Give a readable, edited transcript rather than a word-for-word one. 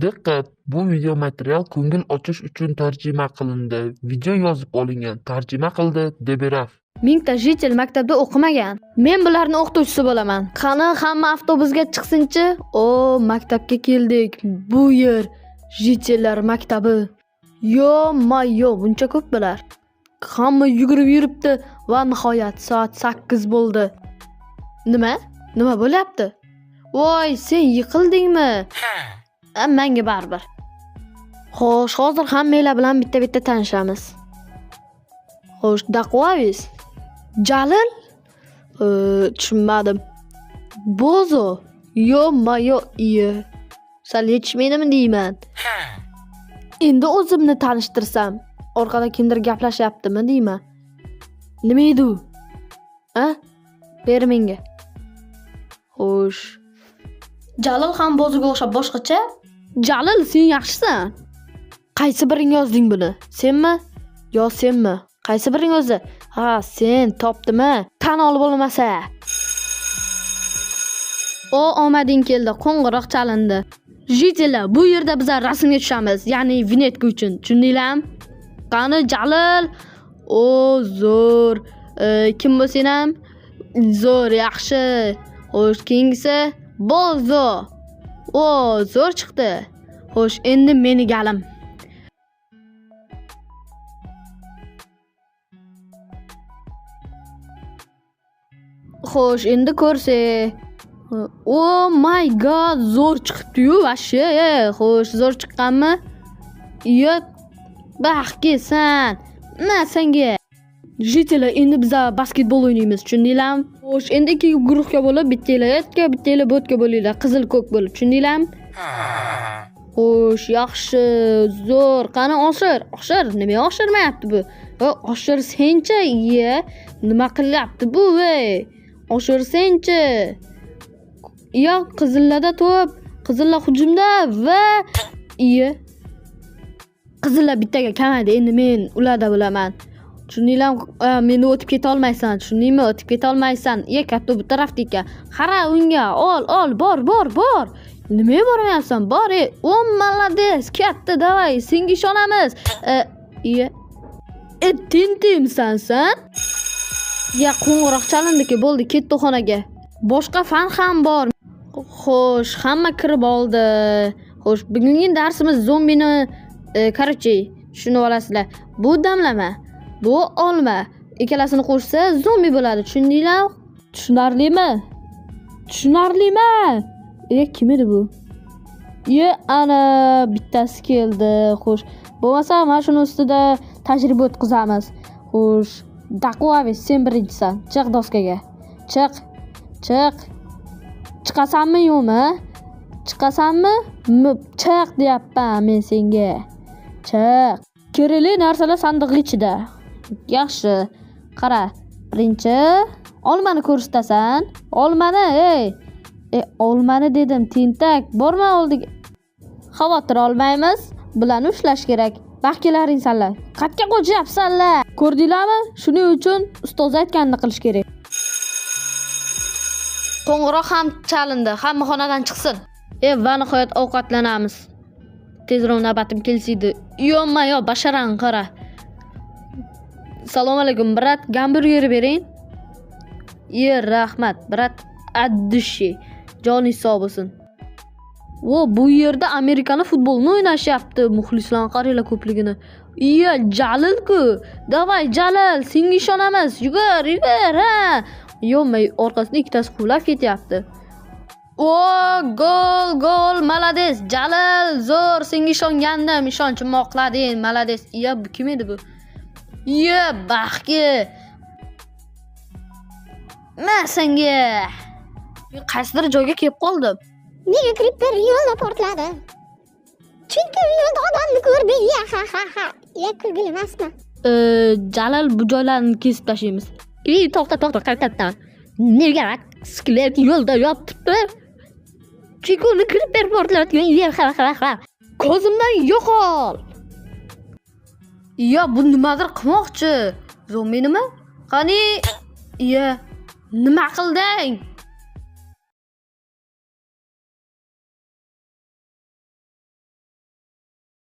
Diqqat! Bu video material ko'ngil ochish uchun tarjima qilindi. Video yozib olingan. Tarjima qildi Deberaf. Mingta jitel maktabda o'qimagan. Men bularni o'qituvchisi bo'laman. Qani hamma avtobusga chiqsinchi? Maktabga keldik. Bu yer jitellar maktabi. Yo, buncha ko'p bular. Hamma yugurib yuribdi va nihoyat soat 8 bo'ldi. Nima bo'lyapti? Voy, sen yiqildingmi? Menga baribir. Xo'sh, hozir hammanglar bilan bitta tanishamiz. Xo'sh, Daqovis. Jalil? Tushunmadim. Bozo. Yo, iye. Sal yetishmaydimi deyman. Endi o'zimni tanishtirsam, orqada kimdir gaplashyaptimi deyman. Nima edi u? Ber menga. Xo'sh. Jalil ham boziga o'xshab boshqacha? Jalil, sen yaxshisan. Qaysi biring yozding buni? Senmi? Yo senmi? Qaysi biring o'zi? Ha, sen topdimi? Tan olib bo'lmasa. Omading keldi, qo'ng'iroq chalindi. Jitellar, bu yerda biz rasmga tushamiz, ya'ni vinetka uchun. Tushundinglarmi? Qani Jalil? Zo'r. Kim bo'lsang ham? Zo'r, yaxshi. Xo'sh, keyingisi Bozo. Zo'r chiqdi. Xo'sh, endi meni galim. Xo'sh, endi ko'rsak. Oh my god, zo'r chiqdi-yu, vashi. Xo'sh, zo'r chiqqanmi? Yo, baxtkesan. Senga. Jitellar, endi biz basketbol o'ynaymiz, tushundinglarmi? Xo'sh, endi ikki guruhga bo'lib, bittanglar bo'tga bo'linglar, qizil ko'k bo'lib, tushundinglarmi? Xo'sh, yaxshi, zo'r. Qani oshir. Nima oshirmayapti bu? Oshir senchi, iye. Nima qilyapti bu, Oshirsenchi. Yo, qizillarda to'p, qizillar hujumda va iye. Qizillar bittaga kamaydi, endi men ularda bo'laman. Tushundinglarmi? Meni o'tib keta olmaysan, tushundingmi? O'tib keta olmaysan. Katta bu tarafda ekan. Qara unga, ol, bor. Nimaga bormayapsan? Bor, malades, katta, davay, senga ishonamiz. Tintimsan sen? Qo'ng'iroq chalindiki, bo'ldi, ketdi xonaga. Boshqa fan ham bor. Xo'sh, hamma kirib oldi. Xo'sh, bugungi darsimiz zombini, tushunib olasizlar. Bu damlama, bu olma. Ikkalasini qo'shsa zombi bo'ladi, tushundinglarmi? Tushunarlimi? Kim edi bu? Ana bittasi keldi. Xo'sh, bo'lmasa mana shuni ustida tajriba o'tkazamiz. Xo'sh, Daqovis, sen birinchisan. Chiq doskaga. Chiq. Chiqasanmi yo'qmi? Chiqasanmi? Chiq deyapman men senga. Chiq. Kerakli narsalar sandiq ichida. Yaxshi. Qara, birinchi olmani ko'rsatasan. Olmani, olmani dedim, tentak. Borma oldiga. Xavotir olmaymiz. Bularni ushlash kerak. Baxtkelaringsanlar. Qatga qo'yapsanlar. Ko'rdinglarmi? Shuning uchun ustoz aytganini qilish kerak. Qo'ng'iroq ham chalindi. Hamma xonadan chiqsin. Va nihoyat ovqatlanamiz. Tezroq navbatim kelsaydi. Yo, basharang qara. Assalomu alaykum, brat, gamburger bering. Rahmat, brat, addishi. Joningiz sog' bo'lsin. Bu yerda Amerikani futbolni o'ynashyapti. Muxlislar qaranglar ko'pligini. Jalil-ku. Davay Jalil, senga ishonamiz. Yugur, ha. Orqasida ikkitasi quvlab ketyapti. Gol, malades. Jalil, zo'r, senga ishongandim. Ishonchimni oqlading, malades. Bu kim edi bu? Baxtga. Senga. Qaysidir joyga kelib qoldim. Nega Creeper yo'lda portladi? Chunki yo'lda odamni ko'rdi. Kulgili emasmi? Jalil, bu joylarni kesib tashlaymiz. To'xta, qaytadan. Nega skelet yo'lda yotibdi? Chunki Creeper portlayotgan. Ko'zimdan yo'qol. Bu nimadir qilmoqchi. Zombi nima? Qani? Nima qilding?